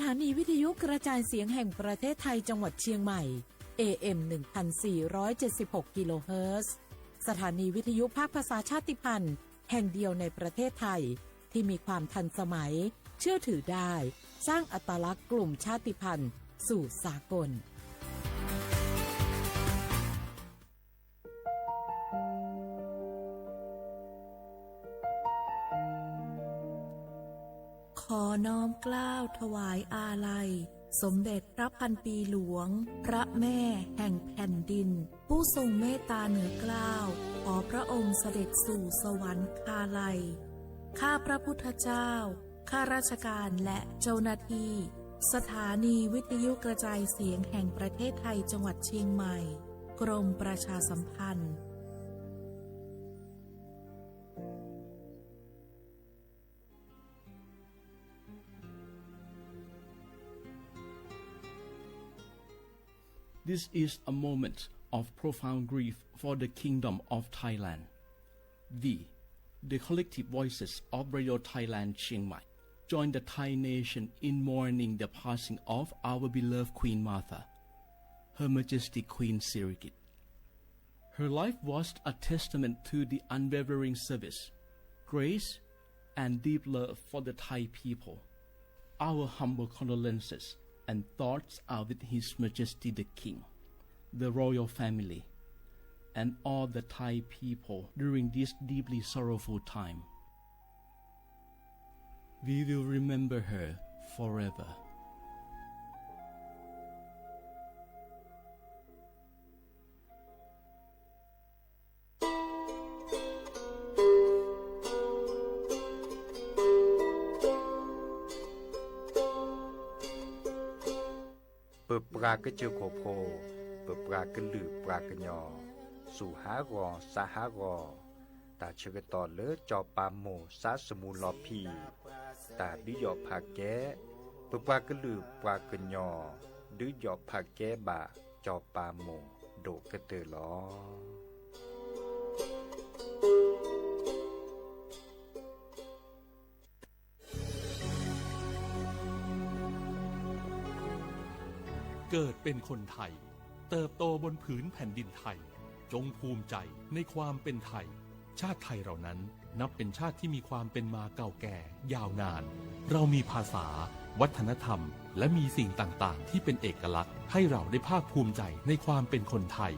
ถานีวิทยุกระจายเสียงแห่งประเทศไทยจังหวัดเชียงใหม่ AM 1476 กิโลเฮิรตซ์สถานีวิทยุภาคภาษาชาติพันธุ์แห่งเดียวในประเทศไทยที่มีความทันสมัยเชื่อถือได้สร้างอัตลักษณ์กลุ่มชาติพันธุ์สู่สากลขอน้อมเกล้าถวายอาลัยสมเด็จพระพันปีหลวงพระแม่แห่งแผ่นดินผู้ทรงเมตตาเหนือเกล้าขอพระองค์เสด็จสู่สวรรคาลัยข้าพระพุทธเจ้าข้าราชการและเจ้าหน้าที่สถานีวิทยุกระจายเสียงแห่งประเทศไทยจังหวัดเชียงใหม่กรมประชาสัมพันธ์This is a moment of profound grief for the Kingdom of Thailand. The collective voices of Radio Thailand Chiang Mai join the Thai nation in mourning the passing of our beloved Queen Martha, Her Majesty Queen Sirikit. Her life was a testament to the unwavering service, grace, and deep love for the Thai people. Our humble condolences and thoughts are with His Majesty the King, the royal family, and all the Thai people during this deeply sorrowful time. We will remember her forever.เปิดปรากระเจอโคโพเปิดปรากระลือปรากระยอสู่หากอสาหากอตาเชกตอเลอจอปามโมสาสมูลอพีตาดิยอภาแกเปิดปรากระลือปรากระยอดิยอภาแกบะจอปามโมโดกระเตอลอเกิดเป็นคนไทยเติบโตบนผืนแผ่นดินไทยจงภูมิใจในความเป็นไทยชาติไทยเรานั้นนับเป็นชาติที่มีความเป็นมาเก่าแก่ยาวนานเรามีภาษาวัฒนธรรมและมีสิ่งต่างๆที่เป็นเอกลักษณ์ให้เราได้ภาคภูมิใจในความเป็นคนไทย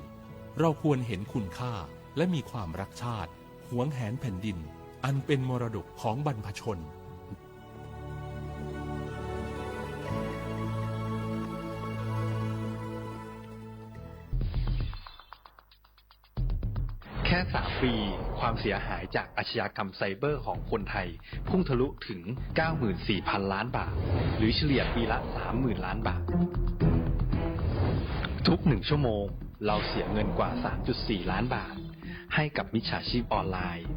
เราควรเห็นคุณค่าและมีความรักชาติหวงแหนแผ่นดินอันเป็นมรดกของบรรพชนแค่3 ปีความเสียหายจากอาชญากรรมไซเบอร์ของคนไทยพุ่งทะลุถึง 94,000 ล้านบาทหรือเฉลี่ยปีละ 30,000 ล้านบาททุก1 ชั่วโมงเราเสียเงินกว่า 3.4 ล้านบาทให้กับมิจฉาชีพออนไลน์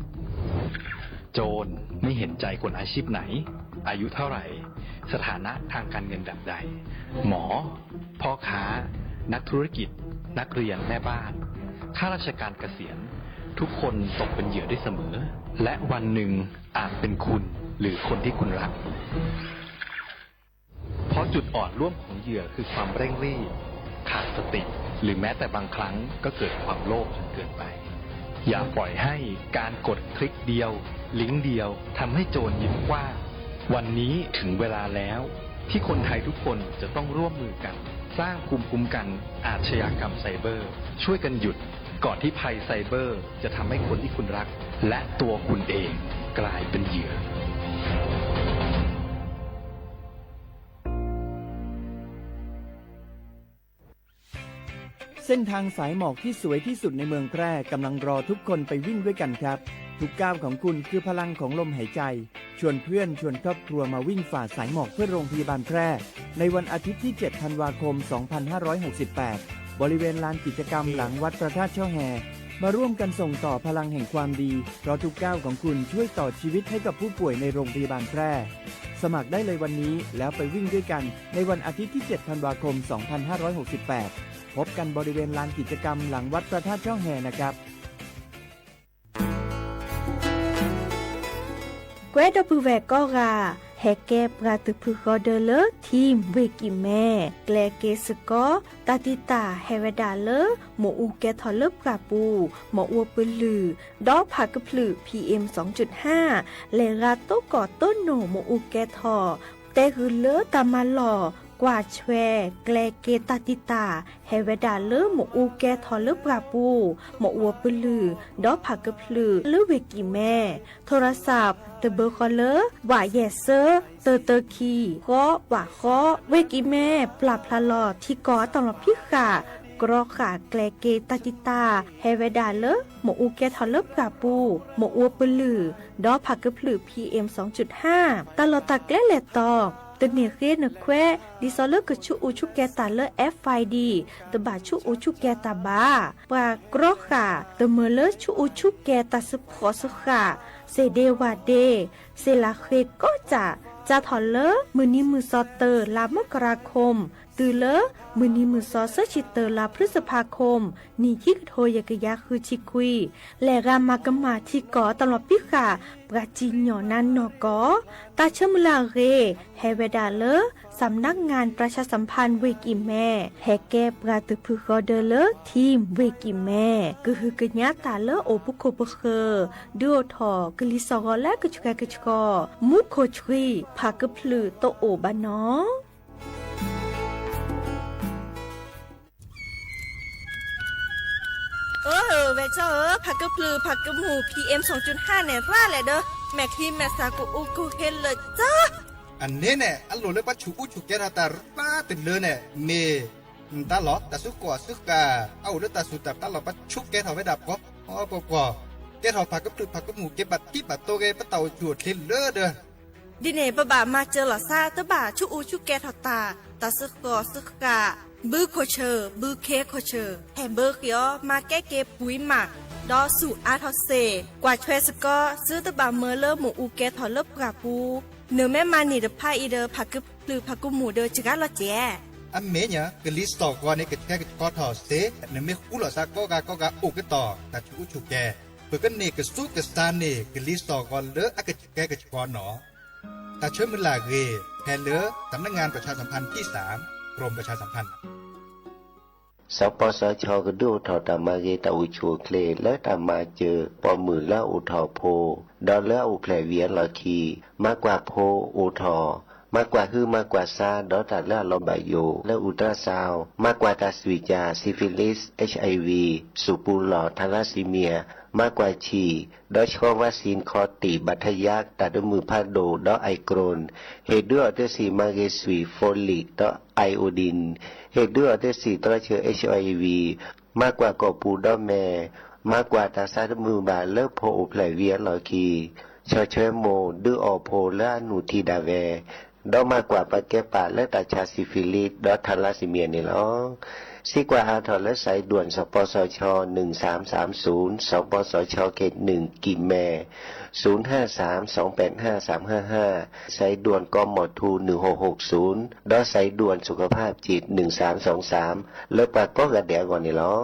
โจรไม่เห็นใจคนอาชีพไหนอายุเท่าไหร่สถานะทางการเงินแบบใดหมอพ่อค้านักธุรกิจนักเรียนแม่บ้านข้าราชการเกษียณทุกคนตกเป็นเหยื่อได้เสมอและวันหนึ่งอาจเป็นคุณหรือคนที่คุณรักเพราะจุดอ่อนร่วมของเหยื่อคือความเร่งรีบขาดสติหรือแม้แต่บางครั้งก็เกิดความโลภจนเกินไปอย่าปล่อยให้การกดคลิกเดียวลิงก์เดียวทำให้โจรยิ้มกว้างวันนี้ถึงเวลาแล้วที่คนไทยทุกคนจะต้องร่วมมือกันสร้างภูมิคุ้มกันอาชญากรรมไซเบอร์ช่วยกันหยุดก่อนที่ภัยไซเบอร์จะทำให้คนที่คุณรักและตัวคุณเองกลายเป็นเหยื่อเส้นทางสายหมอกที่สวยที่สุดในเมืองแพร่กำลังรอทุกคนไปวิ่งด้วยกันครับทุกก้าวของคุณคือพลังของลมหายใจชวนเพื่อนชวนครอบครัวมาวิ่งฝ่าสายหมอกเพื่อโรงพยาบาลแพร่ในวันอาทิตย์ที่ 7 ธันวาคม 2568 บริเวณลานกิจกรรมหลังวัดพระธาตุช่อแฮมาร่วมกันส่งต่อพลังแห่งความดีเพราะทุกก้าวของคุณช่วยต่อชีวิตให้กับผู้ป่วยในโรงพยาบาลแพร่สมัครได้เลยวันนี้แล้วไปวิ่งด้วยกันในวันอาทิตย์ที่ 7 ธันวาคม 2568 พบกันบริเวณลานกิจกรรมหลังวัดพระธาตุช่อแฮนะครับ Quét đô bư vẹt co gà แฮแกปราตุพึกอเดเลทีมเวกิแม่แกลเกสกอตาติตาเฮเวดาเลหมออูแกทอเลปราปูหมออัวปลือดอกผักกะพลือ PM 2.5 เลราโตก่อต้นโหนหมออูแกทอแต่คือเลตามาหล่อกว่าแชแกลเกตาติตาเฮเวดาเลหมออูแกทอเลปราปูหมออัวปลือดอกผักกะพลือเลเวกิแม่โทรศัพท์เตเบอร์คอเลว่าแยเซอร์เตอคีก็ว่าข้อเวกิแม่ปรับพลาลอที่ก่อตลอดพิขากรอขาแกลเกตาติตาเฮเวดาเลหมออูแกทอเลปราปูหมออัวปลือดอกผักกะพลือ PM 2.5 ตลอดตะแกลแลตอตเนเรนแควดิซอเลกชูอูชูแกตาเล FID ตบาชูอูชูแกตาบาปากรอขาตเมเลชูอูชูแกตาสพอสขาเซเดวาเดเซลาเคก็จะถอนเลมือนี้มือซอเตอร์ลามกราคมตือเลมือนี้มือซอเซชิเตอร์ลาพฤษภาคมนี่ที่โทยกยาคือชิคุยและรามากมาที่ก่อตลอดพิขาปราจีนหยอนันนอกอตาเชมลาเรเฮเวดาเลสำนักงานประชาสัมพันธ์เวกิแม่แฮแกปราตุพึกอเดเลทีมเวกิแม่ก็คือกญาตาเลโอปุโคปเคดูทอกลิซอและกชกกชกมุโคชรีพากพลือโตโอบานอเวเจ้าผักกะพลือผักกะหมู PM 2.5 เนี่ยร่าแหละเด้อแม่ครีมแม่สากูอูกูเฮลเลยจ้าอันนี้เนี่ยอันโหลเลยปัจจุอุจุแกราตาป้าเป็นเลยเนี่ยเมตาหลอตาสุกว่าสุกาเอาเลือตาสุดับตาหลอปัจจุแกถอไว้ดับก็อ๋อปกว่าแกถอผักกะพลือผักกะหมูเก็บบัดที่บัดโตแกปะเต่าจวดเทนเลอเด้อดิเนบะบามาเจอหลอซาตะบาชูอูชูแกถอตาสุกว่าสุกาบือโคเชอร์บือเคโคเชอร์แฮมเบอร์เขียวมาแก้เก็บปุ๋ยหมักดอสูอาทอเซกว่าช่วยสก็ซื้อตะบาเมอเลอร์หมูอูแกถอเลิบกราปูเนื้อแม่มานี่เดพาอีเดอผักกึบหรือผักกุหมูเดอจิกาลอเจอันเมเนี่ยกลิสตอกว่านี่ก็แค่ก็ถอเสเนื้อไม่คู่หลอซาก็กาโอกต่อตาชูอุจุแกเปิดกันนี่ก็สู้กับซานนี่กลิสตอกว่าเลออะก็แกก็กหนอตาเชื่อมันลาเกแทนเลอสำนักงานประชาสัมพันธ์ที่3กรมประชาสัมพันธ์สปสชก็ดูถอตามาเกตาอุชูเคลและตามาเจอปอมือละอุทอโพดอลและอุแผลเวียนลอคีมากกว่าโพอุทอมากกว่าคือมากกว่าซาดอตัดละลอบายโยและอุตราซาวมากกว่าตาสวิจาซิฟิลิส HIV สุปูหลอทาราซีเมียมากกว่าฉีดอชอวัคซีนคอติบัทยักตัดมือพาโดดอไอโกรนเฮด้วยอัตสีมาเกสวีโฟลิกดอไอโอดินเฮด้วยอัตสีตระเชื้อ HIV มากกว่ากอปูดอแม่มากกว่าตาซาดมือบาเลิกโพอแผลเวียนลอคีชอเชโมดืออโพและนูทีดาเวดอมากกว่าปะแกปาและตาชาซิฟิลิสดอทาราซิเมียนี่หรอซีกว่าอาทอและสายด่วนสปสช1330สปสชเขต1กิมแม่0532853555สายด่วนกมทู1660ดอสายด่วนสุขภาพจิต1323แล้วปากก็กระเดียก่อนนี่หรอ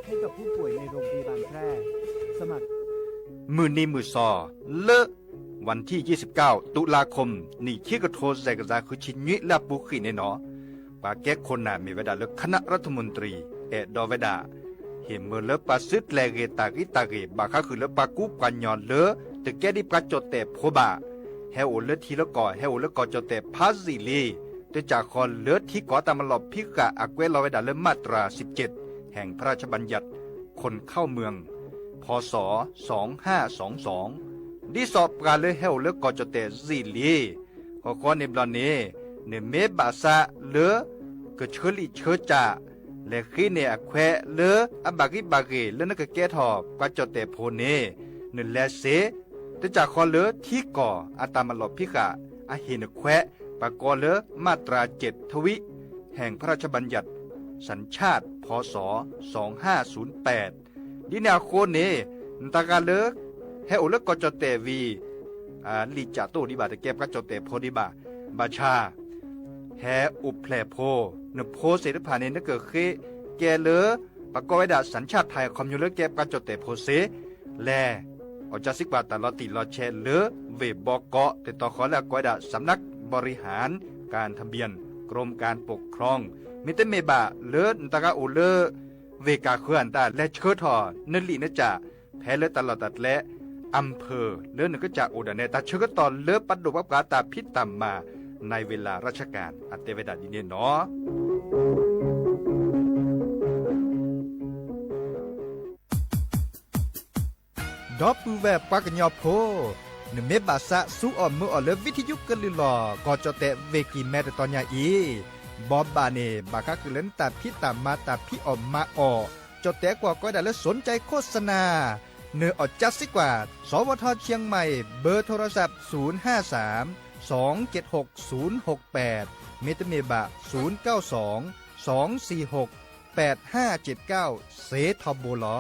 ให้กับผู้ป่วยในโรงพยาบาลแพร่สมัครมือนี้มือซอเลอะวันที่29ตุลาคมนี่ที่กระโทแซกซาคือชิญุและปุขินเนาะปาแก้คนน่ะมีเวลาเลือกคณะรัฐมนตรีดอเวดาเห็นเมื่อเลปาซึดแลเกตากิตาเกบาคาคือเลปากูปัญญอนเลตึกแกดิปราจดแต่โพบาเฮโอเลทีละก่อเฮโอเลก่อจดแต่พาซิลีตัวจากคอนเลือที่ก่อตามลอบพิกะอากเวลอเวดาเลมาตรา17แห่งพระราชบัญญัติคนเข้าเมืองพศ2522ดิสอบการเลเฮลเลก่อจดแต่ซิลีขอในบลอนนี้เนเมบาซาเลกเชลิเชจาและขี้เนอแควเลอบากิบาเกเลนกแกทอบกว่าจดแต่โพเนเนแลเซตจากคอเลที่ก่ออาตามลอบพิกะอาหินแควปากอเลมาตรา7ทวิแห่งพระราชบัญญัติสัญชาติพศ2508ดินาโคเนตากาเลเฮโอเลกจเตวีลิจาโตดิบาตะเก็บกจเตโพดิบาบาชาเ แฮอุแผลโพนโพเสรผ่านเนนเกิดเคแกเลอปะกอยดาสัญชาติไทยคอมยูเลอร์แกปะจดแต่โพเสแลอจาสิกว่าตลอดติลอแชเลอเวบอกเกาะแต่ต่อขอและกอยดาสำนักบริหารการทะเบียนกรมการปกครองมิเตเมบะเลอนตะกะโอเลอเวกาเคลื่อนตาและเชิดทอนลีนจะแพ้เลอตลอดตัดและอำเภอเลื่อนก็จะอุดรเนตาเชิดตอนเลือปัดดุบับกาตาพิษต่ำมาในเวลาราชการอัตเตเวดาดินเนเนาะดอปูแบบปากญอโพนเมบาสะสู้ออมมือออเลวิทยุกลือหลอก็จะแต่เวกีแมตตอนยาอีบอบบาเนบาคาคือเล่นตัดพิตามมาตัดพี่ออมมาออจะแต่กว่าก็ได้แล้วสนใจโฆษณาเนื้ออดจัดสิกว่าสวทเชียงใหม่เบอร์โทรศัพท์053 276 068เมตเมบะ092 246 8579เซทอโบลอ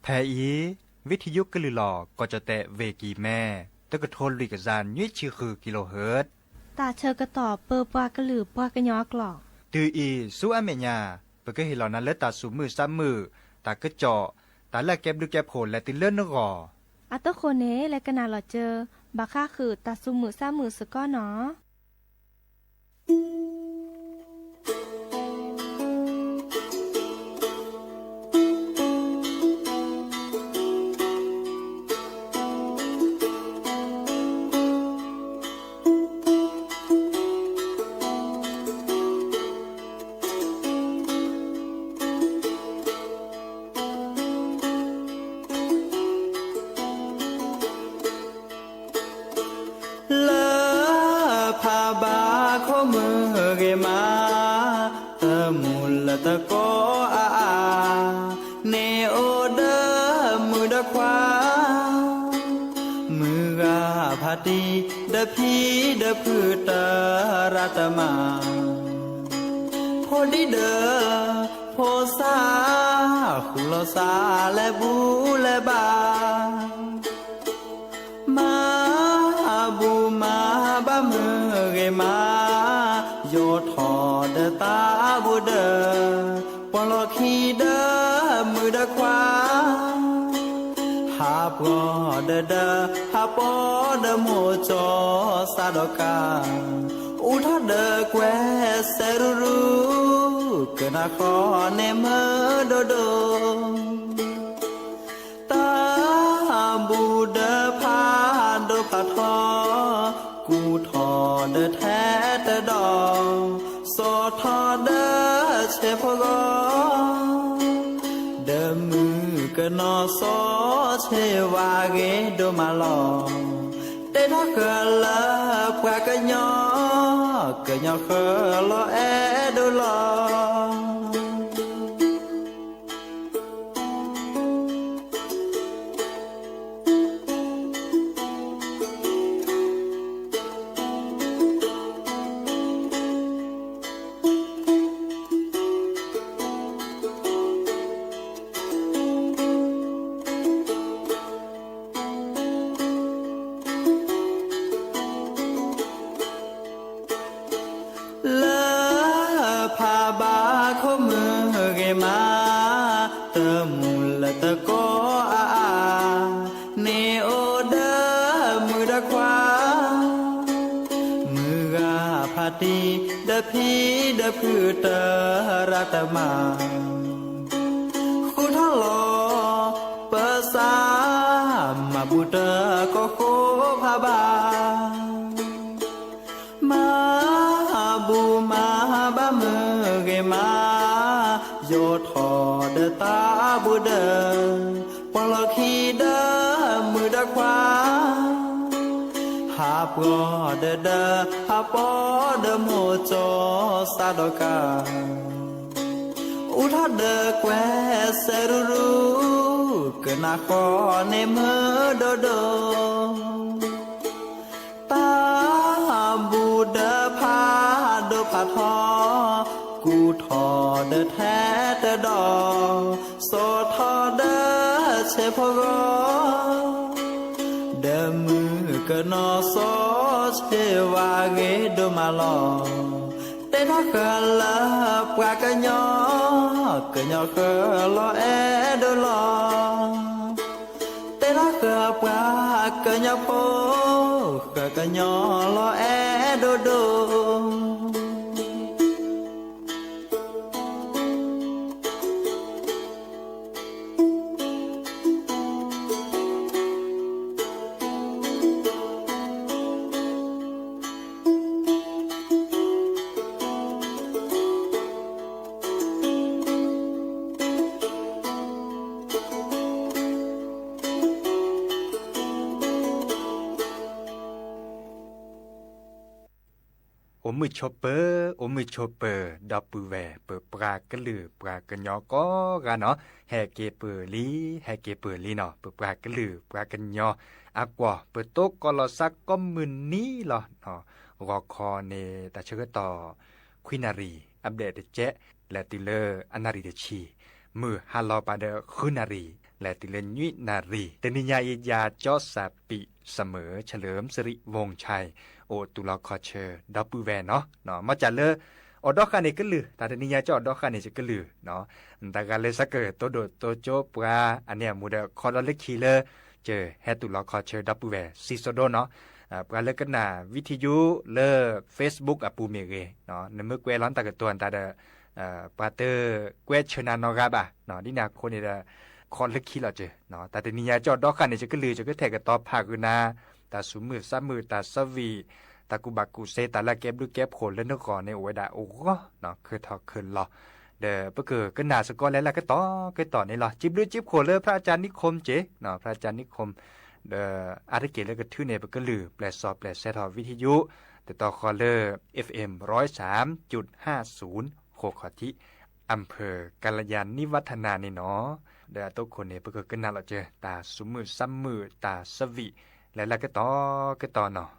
แพอีวิทยุกลือหลอก็จะแตะเวกีแม่ตะกะโทนลิกซานยี่ชื่อคือกิโลเฮิรตซ์ตาเชอกระตอบเปอปากระหลือปากระยอกหลอกตืออีสู้อเมญาเปก็เห็นเหล่านั้นและตาสูมือซ้ำมือตากระเจาะตาและแก็บดูแก็บโผลและติเลื่อนนกออัตโคเนและกนาหลอเจอบาค่าคือตาสูมือซ้ำมือสก้อเนาะตะโกอาเนโอเดมือดะความือกาพาตีดะพีดะพืตะรัตมาโพดิเดโพสาคุลสาและบูและบามาบูมาบะมือเกมาโยทอเดตาบูเดปอลอคีเดมือดะควาฮาปอเดฮาปอเดโมจอซาดกาอุทาเดแควเซรูรูกะนาคอเนเมโดโดตาบูเดพาโดพาทอกูทอเดแท้เดดอโซทอเดเชพกอเดมือกะนอโซเชวาเกโดมาลอเดทอกะลาปะกะญอกะญอเคลอแอโดลอตะโกอาเนโอเดมือดะความือกาพาตีดะพีดะพืตะรัตมาคุทะล เปิดสามาบุเตอก็โคพาบามาบูมาบามือเกมาโยทอเดตาบูเดปลอคีเดมือดควาหาปอเดเดหาปอเดโมโจซาดกาอุทาเดแควเซรูรูกนาคอเนเมโดโดตาบูเดพาโดพาทอกูทอเดแท้เดดอโซทอเดเชพกอเดมือกนอโซเชวาเกโดมาลอเตทักลาปากะญอกะญอเคลอเอโดลอเตทักปากะญอโพกะญอลอเอโดโดโอมือชอปเปอร์โอมือชอปเปอร์ดอปูแวเปิดปลากระลือปลากระยอก็กันเนาะแฮเกเปอร์ลีแฮเกเปอร์ลีเนาะเปิดปลากระลือปลากระยออากว่าเปิดโต๊ะก็รอซักก็มึนนี้เหรอเนาะรอคอเนตาเชกต่อควินารีอัปเดตเจและติเลอร์อนารีเดชีมือฮาลอปาเดคุนารีและติเลยุนารีเตนิยาเอยาจอสาปิเสมอเฉลิมสิริวงศ์ชัยโอตุลาคอเชอร์ดับเบิลแวนเนาะมาจากเลออดอกคันเนกลือแต่นิยาจอดอกคันเนจะกลือเนาะแต่การเลสักเกิดตัวโดดตัวโจปลาอันเนี้ยมูเดคอร์เล็กคีเลเจอแฮตุลาคอเชอร์ดับเบิลแวนซีโซโดเนาะปลาเล็กกันนาวิทยุเลเฟซบุ๊กปูเมเกเนาะในเมื่อเกวร้อนตะกตัวแต่เดปาเตอร์เกวชนานอกาบะเนาะนี่นาคนนี่คอนเล็กคีเราเจอเนาะแต่นิยาจอดอกคันเนจะกลือจะก็แทกกับตอพากุนาตาสุมือซ้ำมือตาสวีตากุบักกุเซตาละเก็บดูเก็บโขนเล่นนก่อนในโอ้ยดาโอ้เนาะคือทอคืนหรอเด้อเพื่อก็นาสกอแล้วล่ะก็ต่อนี่หรอจิบดูจิบโขนเลยพระอาจารย์นิคมเจเนาะพระอาจารย์นิคมเด้ออาริเกแล้วก็ทื่อเนี่ยก็ลือแปลสอบแปลเซทอวิทยุแต่ต่อคอเลอร์ FM 103.50โคขอที่อำเภอกัลยาณนิวัฒนานี่เนาะเด้อทุกคนเนี่ยเพื่อก็นาเราเจอตาสุมือซ้ำมือตาสวีแล้วล่ะก็ต่อเนาะ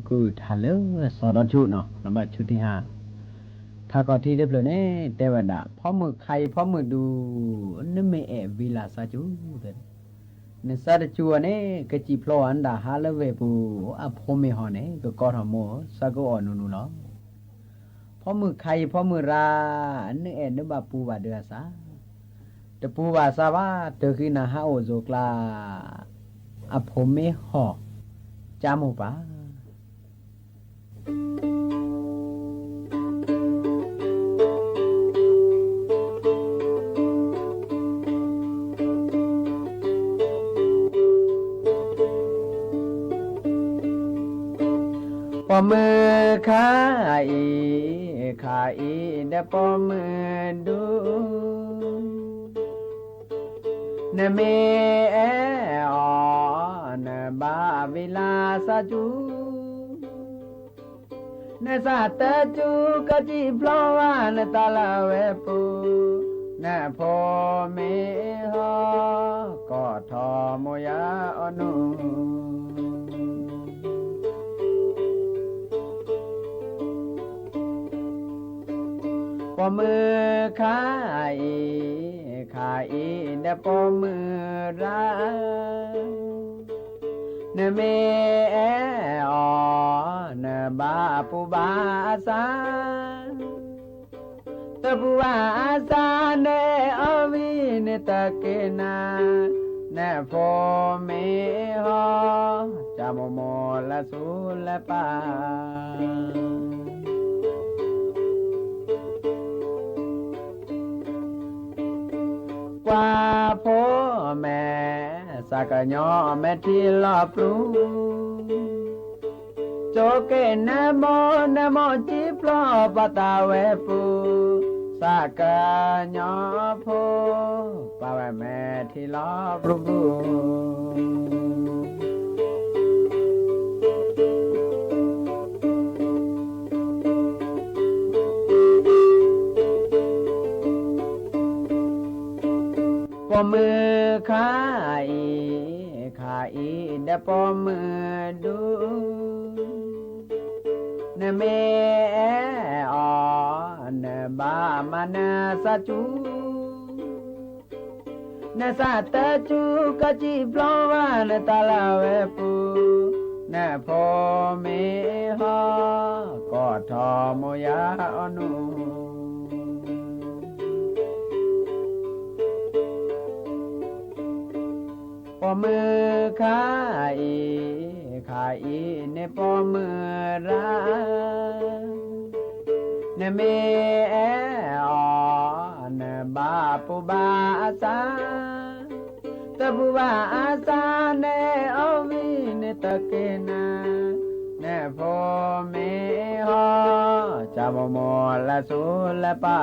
กูทะเลสอดชุดเนาะลำบากชุดที่ห้าถ้าก็ที่เรียบร้อยเนี่ยแต่ว่าด่าพอมือใครพอมือดูนั่นไม่แอบวิลาซาจูเด็ดเนี่ยซาดจัวเนี่ยก็จีพลออันด่าฮาเลเวปูอ่ะพอไม่หอเนี่ยก็กอดหอมซาก็อ่อนนูเนาะพอมือใครพอมือราอันนี้แอบนึกว่าปูว่าเดือซาแต่ปูว่าซาว่าเธอคือนาฮาโอโซกลาอ่ะพอไม่หอจามูปะปอมือขาอีขาอีเดปอมือดูเนเมเออเนบาวิลาสาจูเนสาตจูกะจิพลวานตาลาเวปูเนพอเมฮก็ทอโมยาอนุปอมือขาอีเดปอมือราเนเมเออเนบาปูบาซาตะปูบาซาเนอวิเนตะเกนาเนฟอเมฮอจามโมละสุละปากว่าพ่อแม่สักยอแม่ที่ลอบรู้โจเกนโมจิปลอปตาเวปูสักยอพ่อป้าแม่ที่ลอบรู้ปอมือขาอีเดปอมือดูเนเมอเนบามานาสาจูเนสาตจูกะจิปลอวานตาลาเวปูเนพอเมฮก็ทอโมยาอนุปอมือขาอีเนปอมือราเนเมเออเนบาปูบาซาตะปูบาซาเนอวิเนตะเกนาเนพอเมฮอจามโมละสุละปา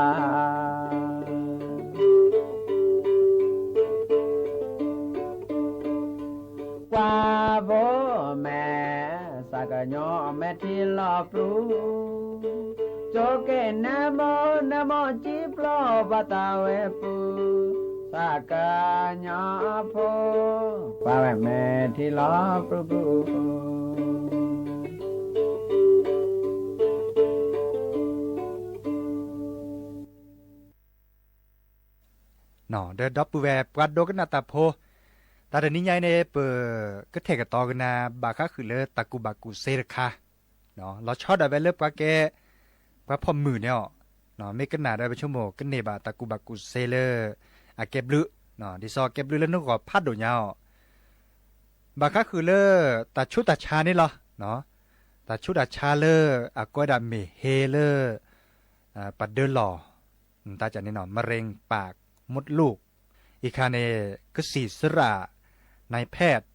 กว่าพ่อแม่ สากะญอแม่ที่ลอปรูโจเกนะโมจิปลอบาตาเวปูสากะญอโพปาแม่ที่ลอปรู เนาะเดอดับแวปรัดโดกันนาตาโพตาเดนี้ใหญ่ในเปก็เทกตอกันนาบาคะคือเลตะกุบากุเซรคาเนาะเราชอบได้ไปเลิกปะแกปะพอมือเนี่ยเนาะไม่กันหนาได้ไปชั่วโมงกันเนบาตะกุบากุเซเลอะเก็บลึเนาะดิซอเก็บลึแล้วนึกว่าพัดโดยาวบาคะคือเลตาชุตาชานี่เหรอเนาะตาชุตาชาเลอะก็ดาเมเฮเลปัดเดอหล่อตาจะนี่เนาะมะเร็งปากมดลูกอีกคาเนกษีสระนายแพทย์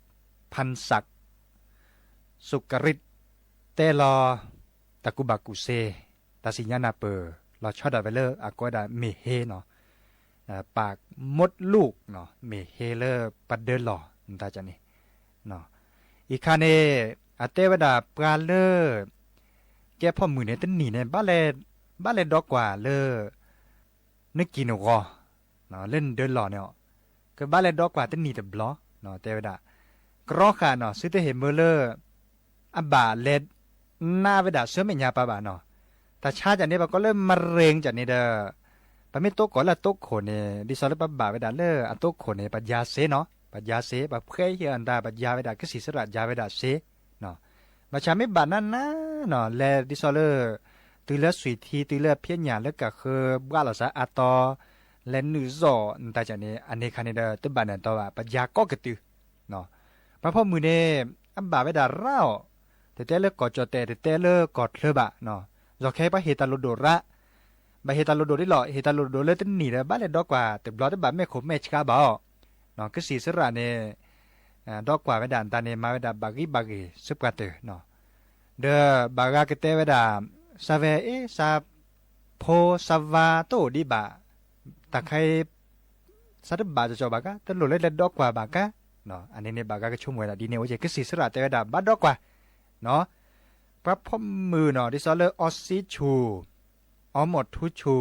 พันศักดิ์สุกริตเตลอตะกุบากุเซตาสิญานาเปอเราชอดาเวเลอร์อากอดาเมเฮเนาะปากมดลูกเนาะเมเฮเลอร์ปัดเดลอตาจะนี่เนาะอีกคาเนอเตวดาปราเลอแกพ่อมือเนี่ยตันหนีเนี่ยบ้าเลดอกกว่าเลอนึกกินกอเนาะเล่นเดินหล่อเนี่ยก็บ้านเล่นดอกกว่าตั้งนี่แต่บล็อเนาะแต่ว่าดากรอขาเนาะซื้อแต่เห็นเมเลอร์อับบาเล็ดหน้าเวดาเสื้อไม่ยาปะบาเนาะแต่ชาจากนี้ปะก็เริ่มมะเร็งจากนี้เด้อปะไม่โตก่อนละโตโขเนี่ยดิซอลปะบาเวดาเลออะโตโขเนี่ยปัญญาเสเนาะปัญญาเสปะเพื่อเฮียอันดาปัญญาเวดาก็สีสระยาเวดาเสเนาะมาชาไม่บานั่นนะเนาะแลดิซอลตือเลือสุยทีตือเลือเพี้ยนหยาเลือกก็คือบ้าเราซะอาตอและนือจ่อแต่จากนี้อันนี้คันนี้เด้อตึบานนั่นตัวว่าปัญญาก็กระตือเนาะพระพ่อมือเนี่ยอันบาเวดาเล่าแต่เลิกกอดจอแต่เลิกกอดเธอบะเนาะจอแค่ปะเฮตาโลโดระบะเฮตาโลโดได้หรอเฮตาโลโดเลยตั้งหนีเลยบ้านเลยดอกกว่าแต่บล็อตแบบไม่ขบไม่ชิกาบ่าเนาะก็สีสระเนี่ยดอกกว่าเวดาตาเนี่ยมาเวดาบากีสุบกาเตอเนาะเด้อบากากเตเวดาซาเวซาโพซาวาโตดิบะตะไคสัตบาจะจอบากะตะโลเลยดอกกว่าบากะเนาะอันนี้เนี่ยบากาก็ชุ่มเวลาดีเนี่ยว่าจะก็สีสระเตเวดาบ้านดอกกว่าเนาะพระพ่อมือเนาะที่ซอเลออสซิชูอหมดทุชู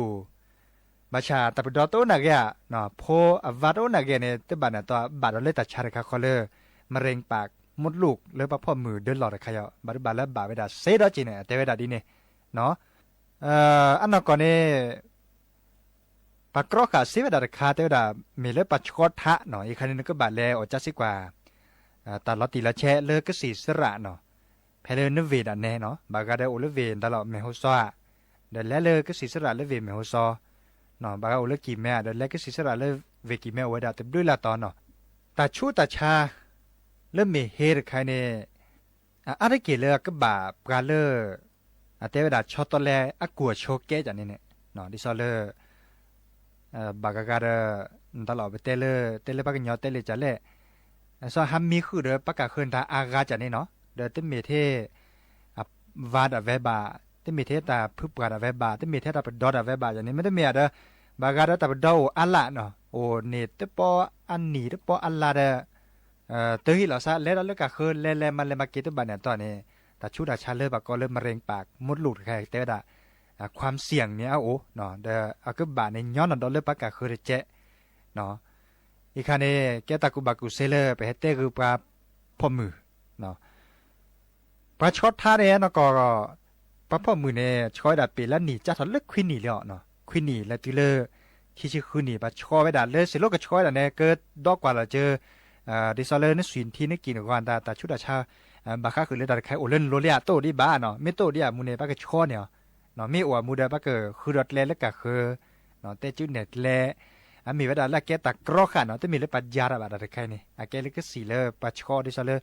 บัชาตะปดอโตนักยะเนาะโพอวาโตนักยะเนี่ยตะบานะตัวบาดเลยตัดชาระคาคอเลมะเร็งปากมดลูกเลยพระพ่อมือเดินหลอดระคายบาดบาแล้วบาเวดาเซดอจีเนี่ยเตเวดาดีเนี่ยเนาะอันนั้นก่อนเนี่ยปากรอกาเซเวดาระคาเตเวดามีเลยปัจจุทะเนาะอีกคันนึงก็บาดแล้วอจัสิกว่าตาลอติละแชเลก็สีสระเนาะเพลนเวดแน่เนาะบากาได้โอเลเวตลอดเมโฮซอเดลเลก็สีสระเลเวเมโฮซอเนาะบากาโอเลกิแม่เดลเลก็สีสระเลเวกิแม่เวดาเต็มด้วยละตอนเนาะตาชูตาชาเลเมเฮรใครเนี่ยอะไรเกลือก็บาปกาเลเตเวดาชอตอแลอะกัวโชเกจันนี่เนี่ยเนาะดิซอเลบากากาเดตลอดไปเตเลปากญอเตเลจันเลซอฮัมมีคือเดปากาคืนตาอากาจันนี่เนาะเดเตเมเทวาดาเวบาเตเมเทตาพึบกาดาเวบาเตเมเทตาปดอดาเวบาจันนี่ไม่ได้เมียเดบากาดาตาปดออัลละเนาะโอเนตปออันนีตปออัลละเดตัวที่เราซะแล้วเราเลิกกะคืนเลมันเลยมาเก็ตบันเนี่ยตอนนี้แต่ชุดอาชาเลบก็เริ่มมะเร็งปากมดลูกใครเตวดาความเสี่ยงเนี่ยโอ้เนาะเดอาก็บาในย้อนนั่นเราเลิกปากกะคืนเจเนาะอีกคันนี้แกตากุบากุเซเลไปเฮเตคือปลาพ่อมือเนาะปลาช็อตท่าเนี่ยเนาะก็ปลาพ่อมือเนี่ยช้อยดาปีแล้วหนีจะทะลึกควินหนีแล้วเนาะควินหนีแล้วทีเลที่ชื่อควินหนีปลาช้อยไว้ด่าเลยสิโลกก็ช้อยด่าเนี่ยเกิดดอกกว่าเราเจอดิซอเลอร์นี่สินที่นี่กินกว่าแต่ชุดอาชาบาค่าคือเลยแต่ใครโอเล่นโรเลียโตดีบ้าเนาะไม่โตดีอ่ะมูเนปากก็ช้อเนี่ยเนาะไม่อวดมูเดปากก็คือรถแล่แล้วก็คือเนาะแต่จุดเน็ตแล่มีเวลาละแกตากรอกค่ะเนาะแต่มีเลยปัญญาระบาดอะไรใครนี่แกเลยก็สีเลยปัจช้อดิซอเลอร์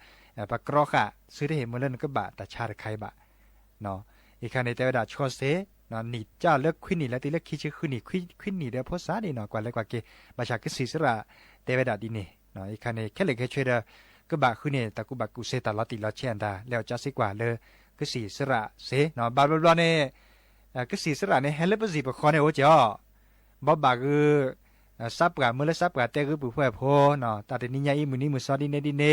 ปากรอกค่ะซื้อได้เห็นมูเล่นก็บาแต่ชาใครบาเนาะอีกครั้งในแต่เวลาช้อเซเนาะหนีเจ้าเลิกควินหนีแล้วตีเลิกคิดชื่อควินหนีควินหนีเดี๋ยวพอซาดีเนาะกว่าเลยกว่าเกประชาก็สีสระแต่เวลาดีนี่เนาะอีกคันนี้แค่เล็กแค่ช่วยเด้อก็บาคือเนี่ยตะกุบักกุเซตาลอติลอเชียนดาแล้วจะสิกว่าเลยก็สีสระเสเนาะบาบลอเนี่ยก็สีสระเนี่ยเฮเลปจีบคอเนี่ยโอ้จ้าบาคือซับกับมือละซับกับแต่คือผู้เพื่อพอเนาะตาเดนิยาอีมือนี้มือซอดีเน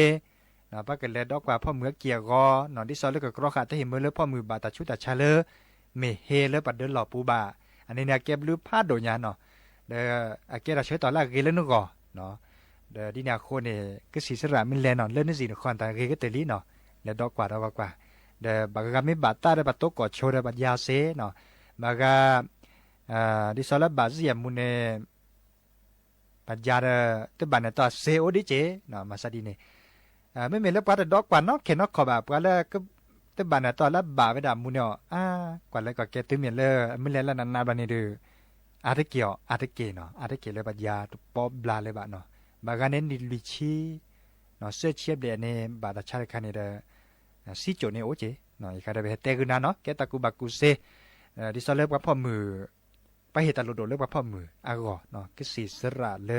นะปะกันเลยดอกกว่าพ่อมือเกียร์กอหนอนที่ซอเลยก็กรอขาดแต่เห็นมือเลยพ่อมือบาตาชุตาชาเลเมเฮเลยปัดเดินหล่อปูบาอันนี้เนี่ยเก็บลือพาดโดยานเนาะเด้ออาเกราเชื่อตอนแรกเกเลยนึกก่อเนาะเด้อดินาโคเนี่ยก็สีสระมินแลนอนเล่นนี่สินครแต่เกก็เตลีเนาะแล้วดอกกว่าเด้อบางก็มีบาตาได้บาตกอดโชได้บาดยาเซเนาะบางก็ดิซอลบาเซียมุเนปัจจาระบานต่อเซโอดิเจเนาะมาซาดีเนี่ยไม่มีแล้วปัดดอกกว่าเนาะเข็นนอกขอบแบบแล้วก็บานต่อแล้วบาไปดามุเนาะกว่าแล้วก็เกตึเมียนเลยไม่เล่นแล้วนานๆบานนี้ดูอาตะเกียวอาตะเกเนาะอาตะเกเลยปัจจาตุปอบลาเลยบาเนาะบางก็เน้นดิลิชีเนาะเสื้อเชียบเดนเนี่ยบาดชาคันเนี่ยซีโจเนี่ยโอเจเนาะอีกการไปเตะกุนาเนาะแกตะกุบักกุเซดิซอลเลิกว่าพ่อมือไปเหตุตลุดโดเลิกว่าพ่อมืออากอเนาะก็สีสระเล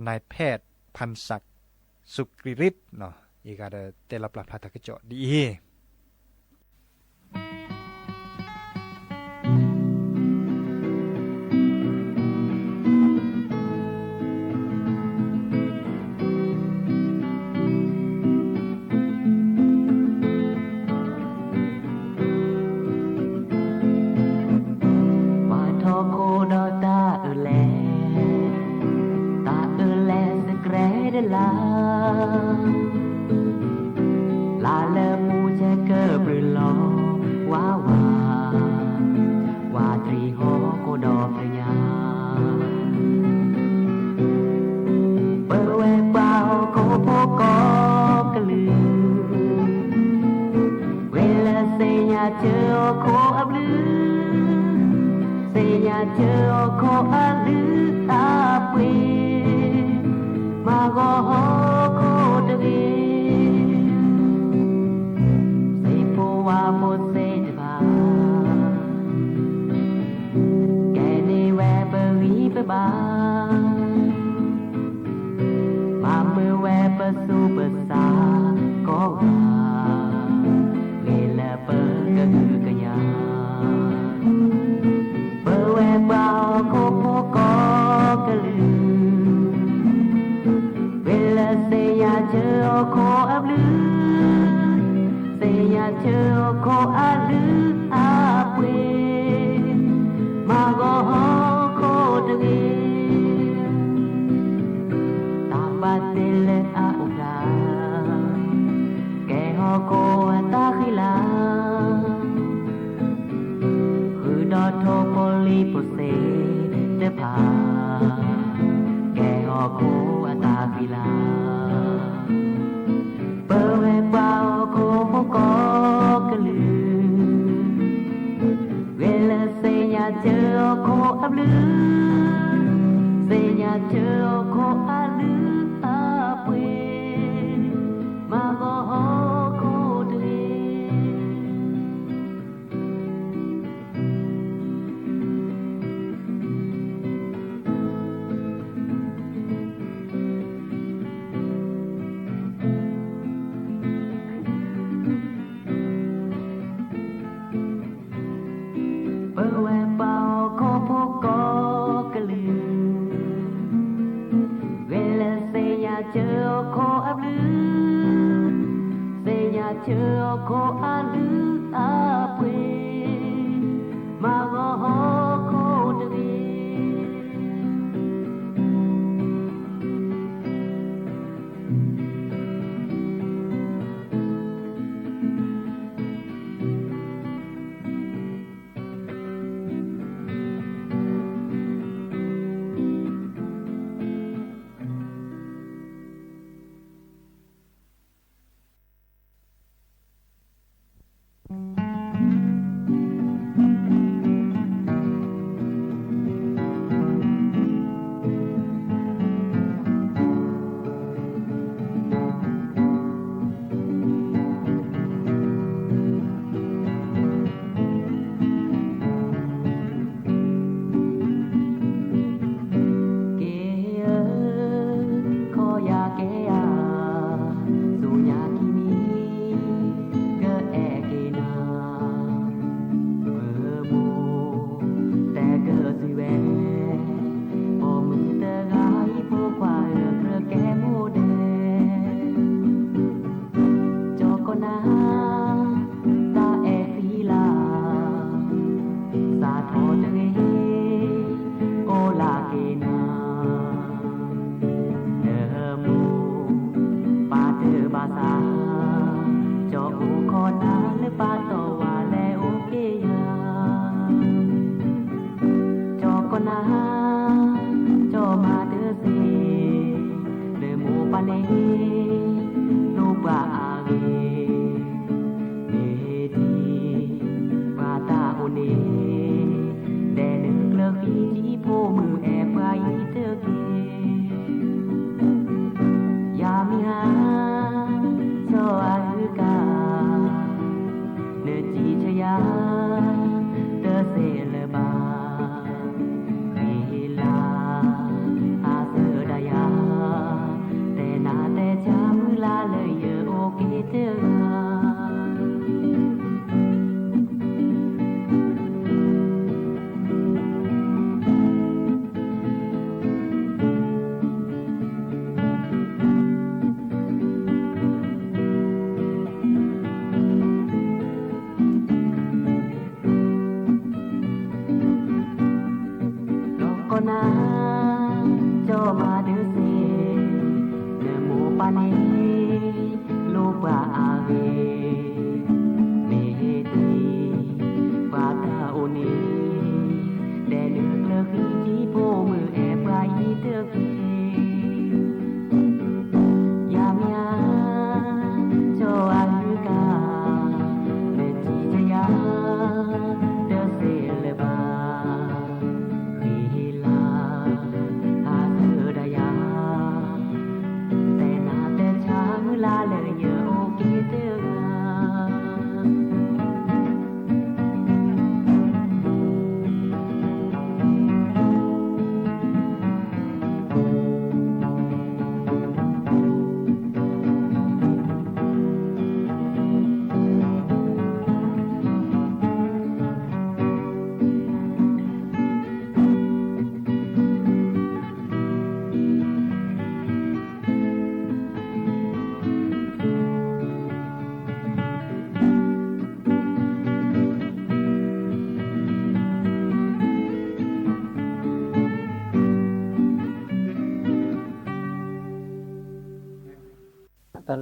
นายแพทย์พันศักดิ์สุกฤทธิ์เนาะอีกการเตลับหลับพาตะกเจาะดี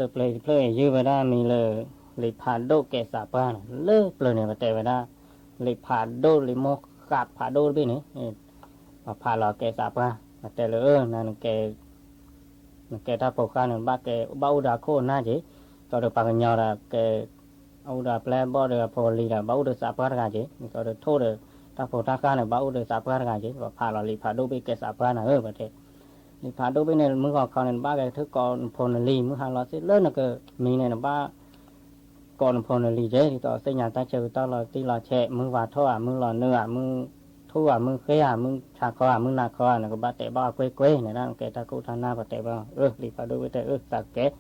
le play yu ba da mi le pha do ke sa pa le play ne ba te ba da le pha do le mo ka pha do bi ni pha lo ke sa pa ba te le na ke ta po ka ne ba ke ba u da kho na je to de pa nya da ke au da plan bo de po li da ba u de sa pa ga je to de tho de ta po ta ka ne ba u de sa pa ga je pha lo le pha do bi ke sa pa na ba te ni pha do bi ne mu ko ka ne ba ke thu ko po ne li mu ha lo se le na ke mi ne ba còn phone lì dễ thì tao xây nhà ta chơi tao là tí là trẻ mưng vào thua mưng là nửa mưng thua mưng khé mưng chả có mưng nà có là có ba tệ ba quê này đó kẻ ta cũng tham na và tệ ba lì phá đối với tệ ta kẻ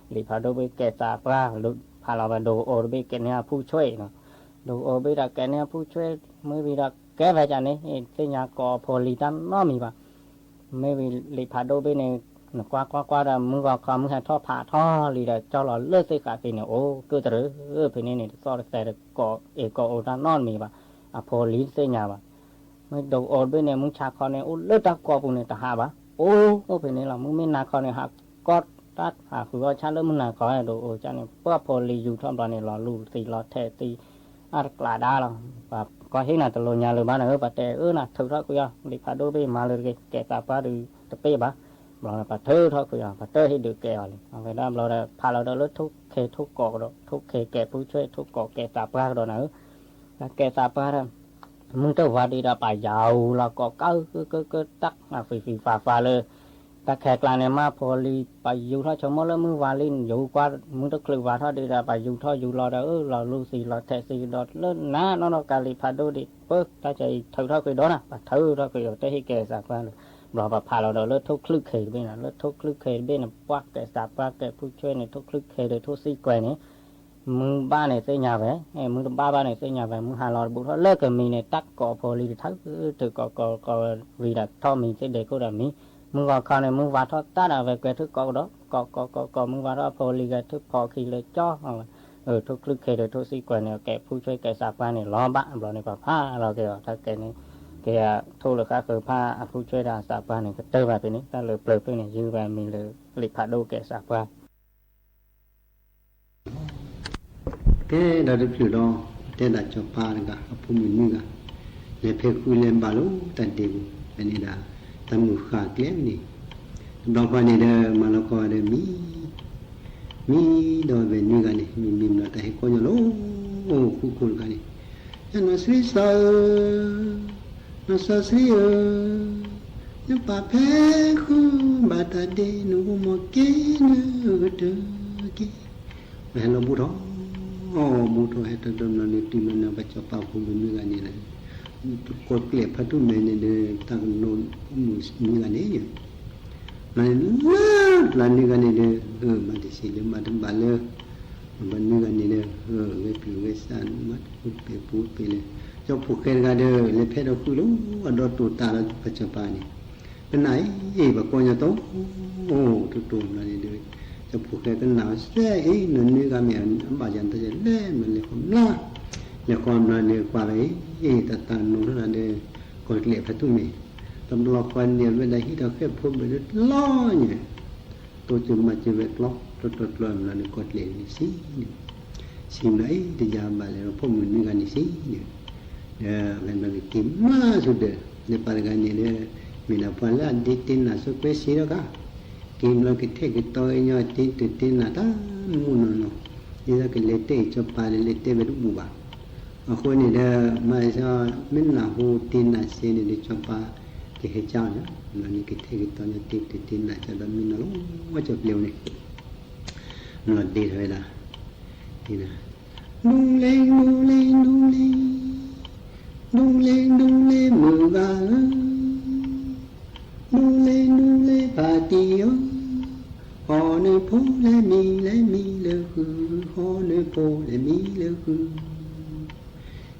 lì phá đối với kẻ ta ba lụt phá là đồ ô với kẻ này phu chơi nó đồ ô với là kẻ này phu chơi mới vì là kẻ vậy chả này xây nhà có phone lì tam nó mì ba mới vì lì phá đối với này qua là mưng vào có mưng hay thọ phá thọ lì là cho nó lơ xây cả cái này ô cứ từ phía này so đượcแต่có ô ta non mì ba phone lì xây nhà ba mới đầu ô bên này mưng chả con này ô lơ ta có bụng này ta hạ ba ô phía này là mưng mới nà con này hạ cót tát hạคือว่าชาเริ่มมนาขอให้ดูโอ้จันนี่เพื่อพอลีอยู่ท่อมตอนนี้รอลูตีรอแทตีอาร์กลาดาแล้วแบบก็เห็นน่ะตะโลญาเลยบ้านปะแต่น่ะถือทอกุยลิพาโดไปมาเลยแกตาปาดูตะเป้บะบอกปะเธอทอกุยปะเธอให้ดูแกเลยเอาไปได้เราได้พาเราได้ลดทุกเคทุกกอกทุกเคแกผู้ช่วยทุกกอกแกตาปาดเนอะแกตาปามึงเจ้าว่าดีได้ไปยาวเราก็ก็ตักฝีฟ้าเลยta khẹt là này mà phò lì phải dù thôi cho mỗi lần mưa vào lên dù qua mưa đất lử vào thôi đi là phải dù thôi dù lo đó lo lu xì lo thẹt xì đọt lên ná nó cà lì phá đôi đi bớt ta chạy thử thôi cái đó nè và thử thôi cái tới khi kẹt sạc qua rồi và phá lo đó lên thuốc khử khề bên là lên thuốc khử khề bên là quát kẹt sạc qua kẹt phu chơi này thuốc khử khề rồi thuốc xì quay này mưa ba này xây nhà về mưa ba này xây nhà về mưa hà lò bút thôi lơ cái mình này tắc cọ phò lì thử từ cọ vì là thôi mình sẽ để cô làm mìnhมึงว่าเขาเนี่ยมึงว่าทอดตาดาvề cái thứ có đó cóมึงว่าทอดพอลีcái thứพอkhiเลยจ่อทุกคลึกเคยโดยทุกสิ่งเนี่ยแกผู้ช่วยแกสาบานเนี่ยล้อบ้าเราเนี่ยผ้าเราแกถ้าแกนี่แกโทษเลยครับคือผ้าผู้ช่วยดาสาบานเนี่ยก็เติมไปนี้ถ้าเลยเปลือกเนี่ยยื้อไปมีเลยหลีกผ้าดูแกสาบานแกเราได้ผิวเราแต่ละจอปาเนี่ยก็ผู้มีมือกันเลยเพคุยเล่นบาลูตันเดียวเป็นนี่ดาทำมือขาดเลี้ยงนี่ดอกวันนี้เด้อมาแล้วก็เด้อมีดอกเป็นนี่กันนี่มีมาแต่ให้คนอยู่โอ้คุกันนี่ยันมาสวิสนาสรียันป่าเพคุบาตาเดนูโมเกนเดกิแม่เราบุตรบุตรให้ตัวนั้นนี่ที่มันเอาไปจับปากคุมมือกันนี่นะกดเกลียบพัดทุ่มในเดือตั้งโนนมือกันนี่อยู่นั่นนี่กันนี่เด้อมาที่สี่จะมาทำบาลเลยมันมือกันนี่เด้อเวปิวเวสันมัดพูดไปเลยเจ้าผูกเกลกันเด้อเลยเพชรเราคุยรู้ว่าดอตูตาเราปัจจุบันนี่เป็นไหนแบบคนจะโตโอ้ตัวนั่นนี่เด้อเจ้าผูกเกลกันหนาวเสียนั่นนี่กันเนี่ยบาจันทร์จะเล่มันเลยคนน่าเนี่ยความนั้นเนี่ยกว่าไรแต่ตาโน้นนั่นเนี่ยกดเกลียบพัดทุ่มนี่ตำรวจควันเนี่ยเวลาที่เราแค่พูดไปล้อเนี่ยตัวจุ่มมาจะเวทล็อกตัวลอยมันกดเกลียบนี่สิสิ่งไหนที่ยามไปแล้วพวกมันนี่กันนี่สิเนี่ยเป็นแบบกิมมาสุดเด้อในปาร์กันเนี่ยมีนับวันละดิตินน่ะสุดเปสิแล้วก็กิมเราคิดเท่กิโตเนาะตินน่ะตามูนเนาะนี่เราคิดเล็กเตะจบไปเล็กเตะไปทุกบุบคนนี่เด้อมาจะมินนาหูตินน่ะเสียนี่เดจปาที่เฮจ้าเนี่ยมันนี่คิดเท่กิโตเนี่ยตินน่ะจะดมินน่ะลงว่าจะเปลี่ยวนี่นอดดีเลยนะนี่นะดุงเลงมือกาดุงเลปาติโอฮอเนโพเลมีเลคือฮอเนโพเลมีเลคือ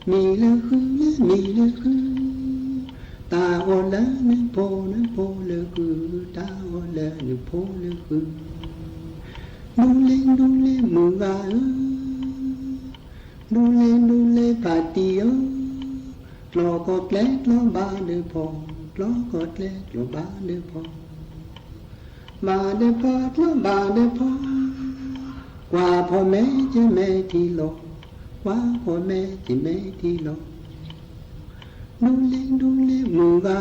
มีเลคือตาโอละเนโพเลคือตาโอละเนโพเลคือดุงเลมือกาดุงเลปาติโอลอกอดเล็กลอบาเดพอลอกอดเล็กลอบาเดพอบาเดพอลอบาเดพอ quaพ่อแม่จะแม่ที่โลกquaพ่อแม่จะแม่ที่โลกดูเล่มือกา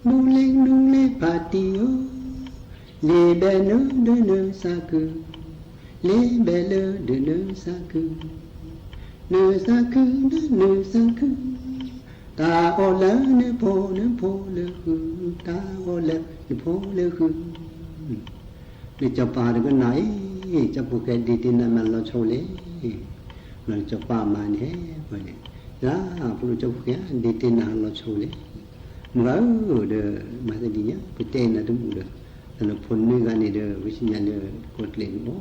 ดูเล่ปาติโอเลเบเนเดเนสักเลเบเลเดเนสักเนสักเนสักตาโอเลเนโพเลตาโอเลเนโพเลนี่จะปาดกันไหนจะพูดแค่ดีๆนั่นมันเราโชว์เลยเราจะปามันแฮ่ไปเลยจ้าพูดจะพูดแค่ดีๆนั่นเราโชว์เลยมึงเอาเด้อมาจะดีเนี่ยไปเต้นนะทุกคนเด้อแต่เราพ้นมือกันนี่เด้อวิชิญญาเด้อกดเล่นโอ้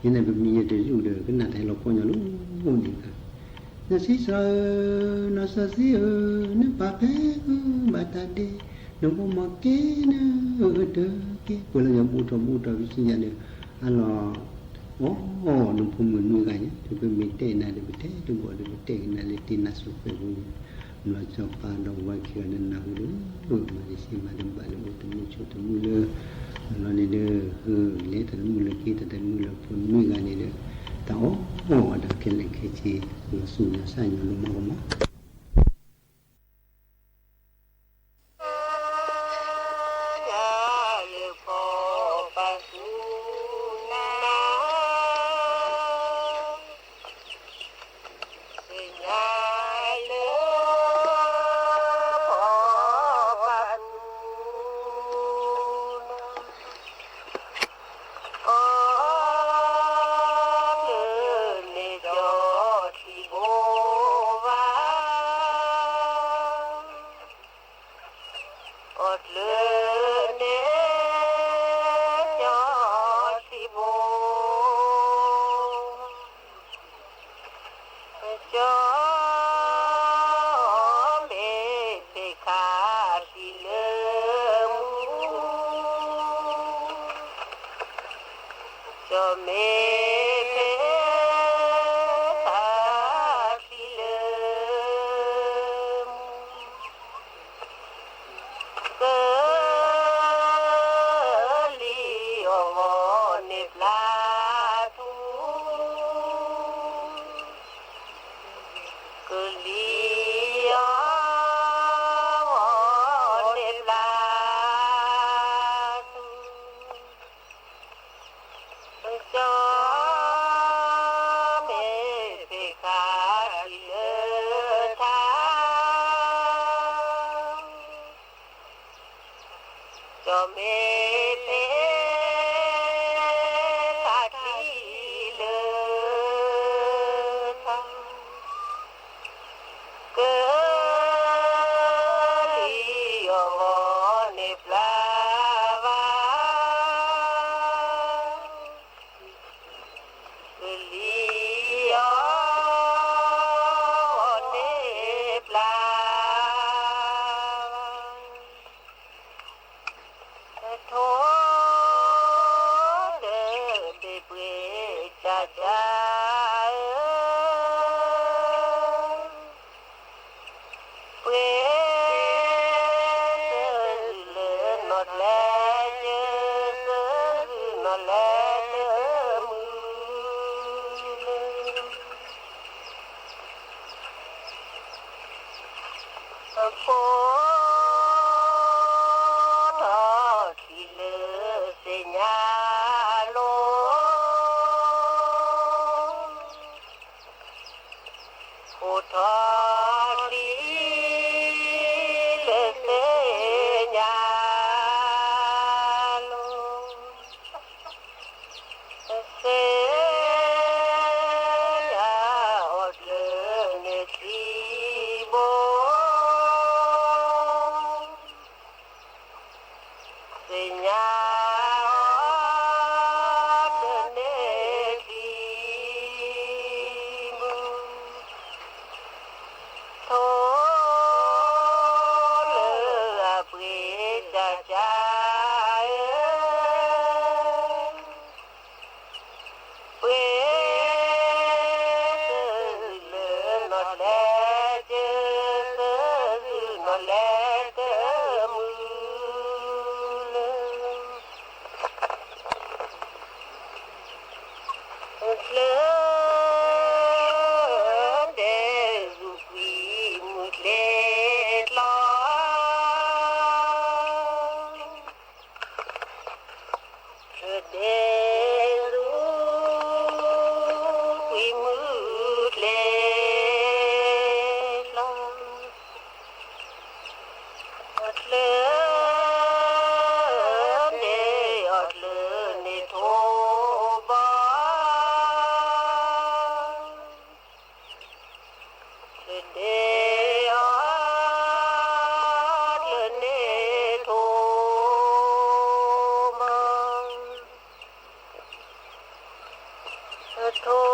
ยังไงแบบมีเด้ออยู่เด้อก็น่าให้เราพ้นอย่างนู้นนี่กันน่าสิสน่าสิน่าปะเป้บัดตาNunggu makin ada ke pula yang muda visinya dia Allah oh nunggu menunganya tu mete na de bete tu buat de bete na letina supe bunyi melaca pada wakil dan nahdu mari si madam balik temu temu le Allah ni de le tan mula kita tan mula pun mengani de tahu ada kelek kecil sunnah saya lumah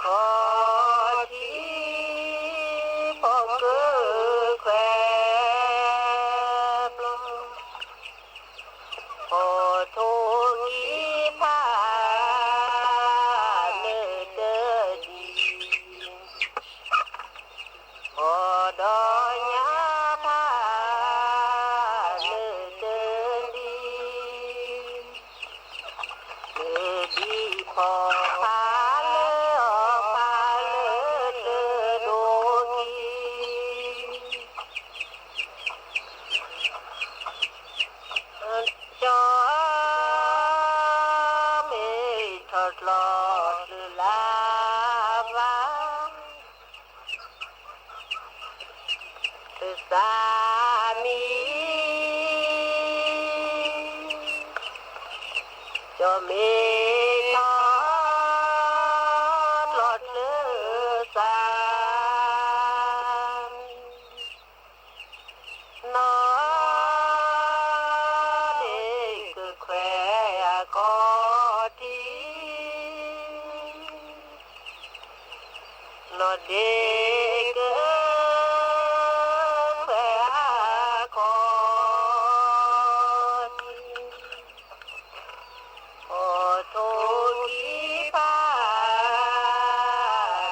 ขอที่พอเกิดแควปลงขอโทษที่ผ่านเนื้อเดินดีขอดอยยาผ่านเนื้อเดินดีเนื้อดีพอผ่านเนื้อผ่านเนื้อโดกีจอไม่ทอดหลอดลาวาสามีจะไม่ทอดหลอดเลือสามนอแควก็ดีนอเด็กแควก็ดีขอโทษที่ผ่า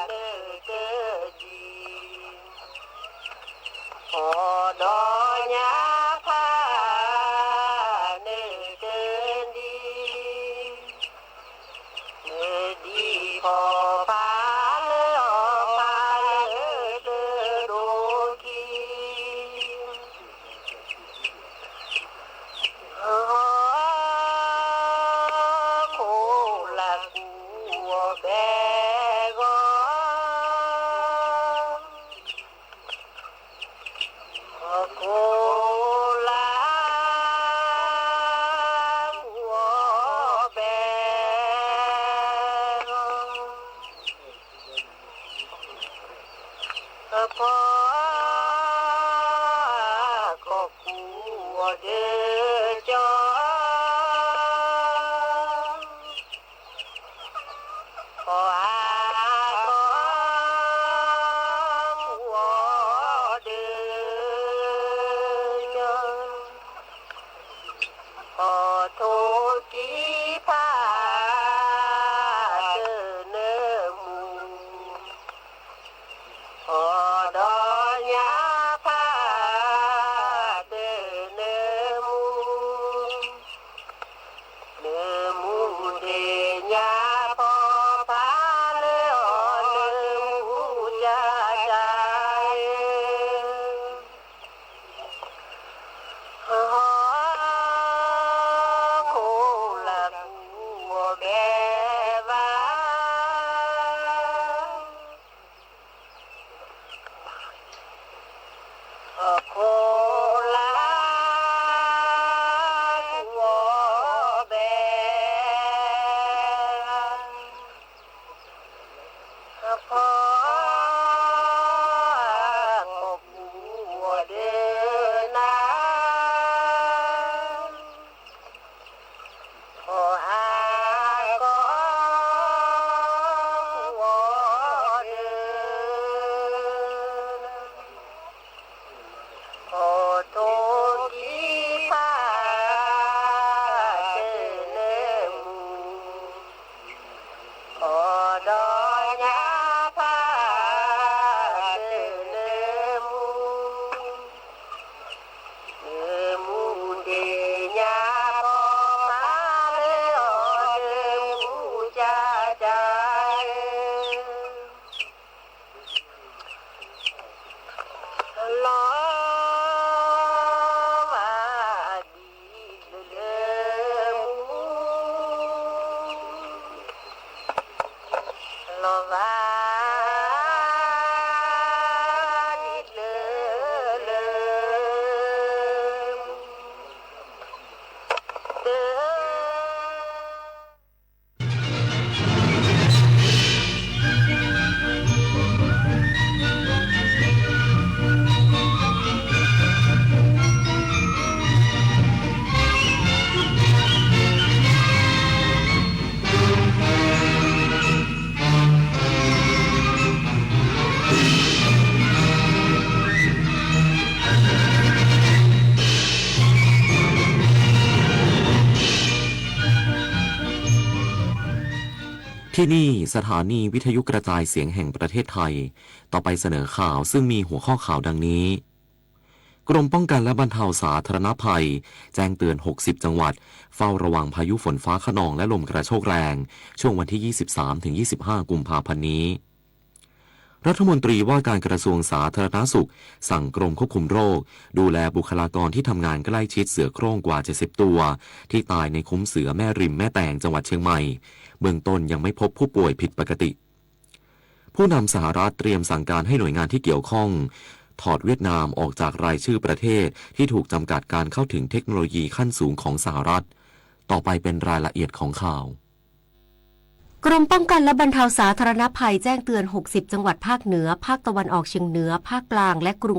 นเกิดดีขอดอยาผ่านเกิดดีเมื่อดีพอผ่านผ่านเกิดโดกีโคละกูแบกโคลาหัวแบกพอก็กูเดือจอพอหัวเดือขอโทษที่ผ่านเนื้อมูขอดอยาผ่านเนื้อมูเนื้อมูเดียาพอผ่านเนื้อมูจะใจโคละกูแบวาโคลากูแบพอก็กูเดินนาขอก็กูเดินขอโทษที่ผ่านเนื้อมูขอดอยาผ่านเนื้อมูเนื้อมูเดียาพอผ่านเนื้อมูจะใจลอมาดีเลือมูลอมาดีเลือ ที่นี่สถานีวิทยุกระจายเสียงแห่งประเทศไทยต่อไปเสนอข่าวซึ่งมีหัวข้อข่าวดังนี้กรมป้องกันและบรรเทาสาธารณภัยแจ้งเตือน60จังหวัดเฝ้าระวังพายุฝนฟ้าคะนองและลมกระโชกแรงช่วงวันที่ 23-25 กุมภาพันธ์นี้รัฐมนตรีว่าการกระทรวงสาธารณสุขสั่งกรมควบคุมโรคดูแลบุคลากรที่ทำงานใกล้ชิดเสือโคร่งกว่า70ตัวที่ตายในคุ้มเสือแม่ริมแม่แตงจังหวัดเชียงใหม่เบื้องต้นยังไม่พบผู้ป่วยผิดปกติผู้นำสหรัฐเตรียมสั่งการให้หน่วยงานที่เกี่ยวข้องถอดเวียดนามออกจากรายชื่อประเทศที่ถูกจำกัดการเข้าถึงเทคโนโลยีขั้นสูงของสหรัฐต่อไปเป็นรายละเอียดของข่าวกรมป้องกันและบรรเทาสาธารณภัยแจ้งเตือน60จังหวัดภาคเหนือภาคตะวันออกเฉียงเหนือภาคกลางและกรุง